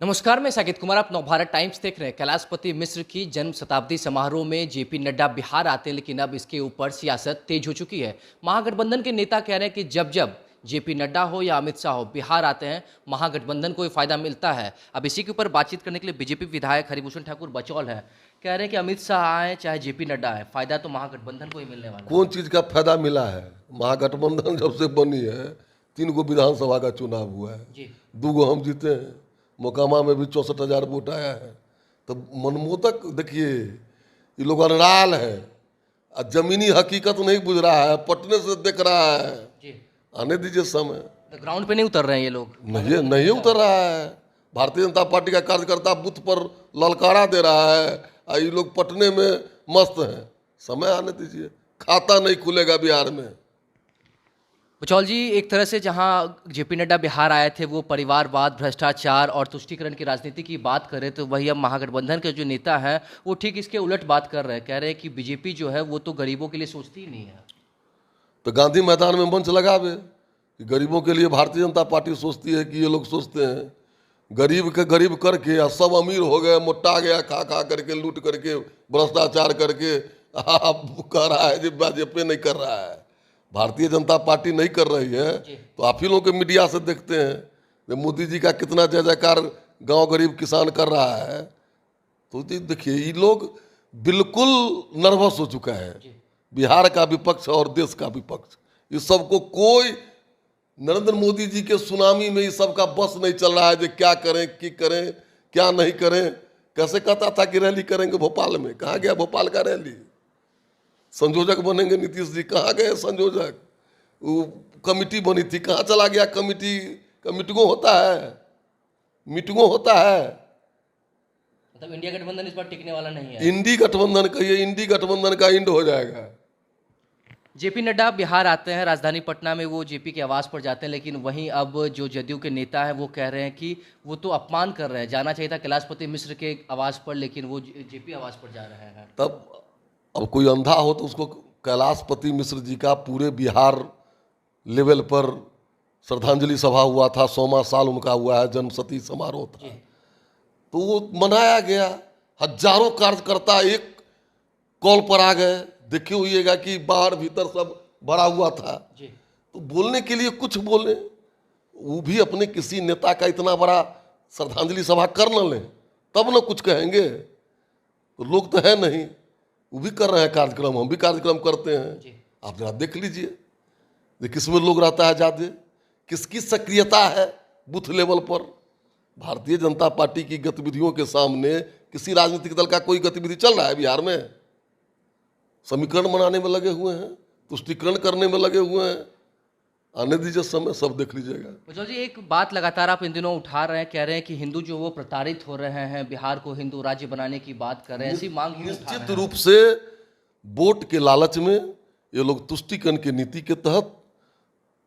नमस्कार, मैं साकेत कुमार। आप नवभारत टाइम्स देख रहे हैं। कैलाशपति मिश्र की जन्म शताब्दी समारोह में जेपी नड्डा बिहार आते हैं, लेकिन अब इसके ऊपर सियासत तेज हो चुकी है। महागठबंधन के नेता कह रहे हैं कि जब जब जेपी नड्डा हो या अमित शाह हो बिहार आते हैं, महागठबंधन को फायदा मिलता है। अब इसी के ऊपर बातचीत करने के लिए बीजेपी विधायक हरिभूषण ठाकुर बचौल है। कह रहे हैं कि अमित शाह आए चाहे जेपी नड्डा आए, फायदा तो महागठबंधन को ही मिलने वाला है। कौन चीज का फायदा मिला है? महागठबंधन जब से बनी है 3 गो विधानसभा का चुनाव हुआ है, जी 2 गो हम जीते हैं। मोकामा में भी 64,000 वोट आया है। तो मनमोदक देखिए, ये लोग अनराल है और जमीनी हकीकत नहीं बुझ रहा है, पटने से देख रहा है। जी, आने दीजिए समय। तो ग्राउंड पे नहीं उतर रहे हैं ये लोग। नहीं उतर रहा है। भारतीय जनता पार्टी का कार्यकर्ता बूथ पर ललकारा दे रहा है और ये लोग पटने में मस्त हैं। समय आने दीजिए, खाता नहीं खुलेगा बिहार में। बचौल जी, एक तरह से जहां जेपी नड्डा बिहार आए थे वो परिवारवाद, भ्रष्टाचार और तुष्टीकरण की राजनीति की बात करें, तो वही अब महागठबंधन के जो नेता हैं वो ठीक इसके उलट बात कर रहे हैं। कह रहे हैं कि बीजेपी जो है वो तो गरीबों के लिए सोचती ही नहीं है। तो गांधी मैदान में मंच लगावे कि गरीबों के लिए भारतीय जनता पार्टी सोचती है कि ये लोग सोचते हैं गरीब के गरीब करके और सब अमीर हो गए, मोटा गया, खा खा करके, लूट करके, भ्रष्टाचार करके। आप कह रहा है जी भाजपा नहीं कर रहा है, भारतीय जनता पार्टी नहीं कर रही है, तो आप ही लोग के मीडिया से देखते हैं कि मोदी जी का कितना जय जयकार गाँव गरीब किसान कर रहा है। तो देखिए, ये लोग बिल्कुल नर्वस हो चुका है। बिहार का विपक्ष और देश का विपक्ष, इस सबको कोई नरेंद्र मोदी जी के सुनामी में इस सब का बस नहीं चल रहा है कि क्या करें, की करें, क्या नहीं करें। कैसे कहता था कि रैली करेंगे भोपाल में, कहाँ गया भोपाल का रैली? संयोजक बनेंगे नीतीश जी, कहाँ गए संयोजक? वो कमिटी बनी थी, कहाँ चला गया कमिटी? मीटिंगों होता है, मीटिंगों होता है। मतलब इंडिया गठबंधन इस बार टिकने वाला नहीं है। इंडी गठबंधन कहिए, इंडी गठबंधन का इंड हो जाएगा। जेपी नड्डा बिहार आते हैं, राजधानी पटना में वो जेपी के आवास पर जाते हैं, लेकिन वहीं अब जो जदयू के नेता हैं वो कह रहे हैं कि वो तो अपमान कर रहे हैं। जाना चाहिए था कैलाशपति मिश्र के आवास पर, लेकिन वो जेपी आवास पर जा रहे हैं। तब अब कोई अंधा हो तो उसको कैलाशपति मिश्र जी का पूरे बिहार लेवल पर श्रद्धांजलि सभा हुआ था, 100वां साल उनका हुआ है, जन्मशती समारोह था, तो वो मनाया गया। हजारों कार्यकर्ता एक कॉल पर आ गए। देखे हुईगा कि बाहर भीतर सब भरा हुआ था। तो बोलने के लिए कुछ बोले, वो भी अपने किसी नेता का इतना बड़ा श्रद्धांजलि सभा कर न लें तब न कुछ कहेंगे। तो लोग तो है नहीं, वो भी कर रहे हैं कार्यक्रम, हम भी कार्यक्रम करते हैं। आप जरा देख लीजिए किसमें लोग रहता है ज़्यादा, किसकी सक्रियता है बूथ लेवल पर। भारतीय जनता पार्टी की गतिविधियों के सामने किसी राजनीतिक दल का कोई गतिविधि चल रहा है बिहार में? समीकरण बनाने में लगे हुए हैं, तुष्टीकरण करने में लगे हुए हैं। आने दीजिए समय, सब देख लीजिएगा। बचौल जी, एक बात लगातार आप इन दिनों उठा रहे हैं, कह रहे हैं कि हिंदू जो वो प्रताड़ित हो रहे हैं, बिहार को हिंदू राज्य बनाने की बात कर रहे हैं, ऐसी मांग निश्चित रूप से वोट के लालच में ये लोग तुष्टीकरण की नीति के तहत,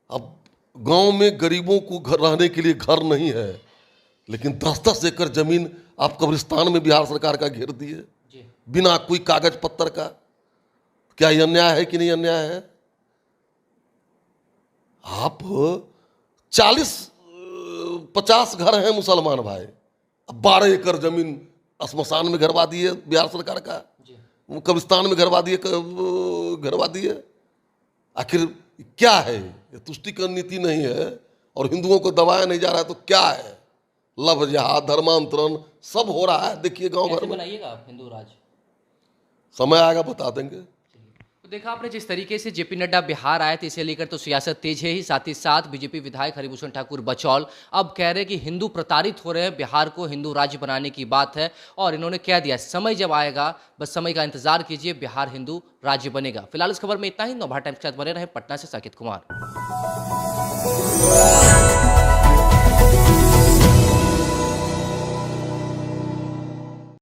अब गांव में गरीबों को घर रहने के लिए घर नहीं है, लेकिन 10-10 एकड़ जमीन आप कब्रिस्तान में बिहार सरकार का घेर दिए बिना कोई कागज पत्तर का। क्या यह अन्याय है कि नहीं अन्याय है? आप 40-50 घर हैं मुसलमान भाई, अब 12 एकड़ जमीन श्मशान में घरवा दिए बिहार सरकार का, कब्रिस्तान में घरवा दिए। आखिर क्या है? ये तुष्टीकरण नीति नहीं है और हिंदुओं को दबाया नहीं जा रहा है, तो क्या है? लव जिहाद, धर्मांतरण सब हो रहा है। देखिए गांव भर में। बनाइएगा आप हिंदू राज, समय आएगा बता देंगे। तो देखा आपने जिस तरीके से जेपी नड्डा बिहार आए थे, इसे लेकर तो सियासत तेज है ही। साथ ही साथ बीजेपी विधायक हरिभूषण ठाकुर बचौल अब कह रहे हैं कि हिंदू प्रताड़ित हो रहे हैं, बिहार को हिंदू राज्य बनाने की बात है। और इन्होंने कह दिया समय जब आएगा, बस समय का इंतजार कीजिए, बिहार हिंदू राज्य बनेगा। फिलहाल इस खबर में इतना ही। नवभारत टाइम्स के साथ बने रहे। पटना से साकेत कुमार।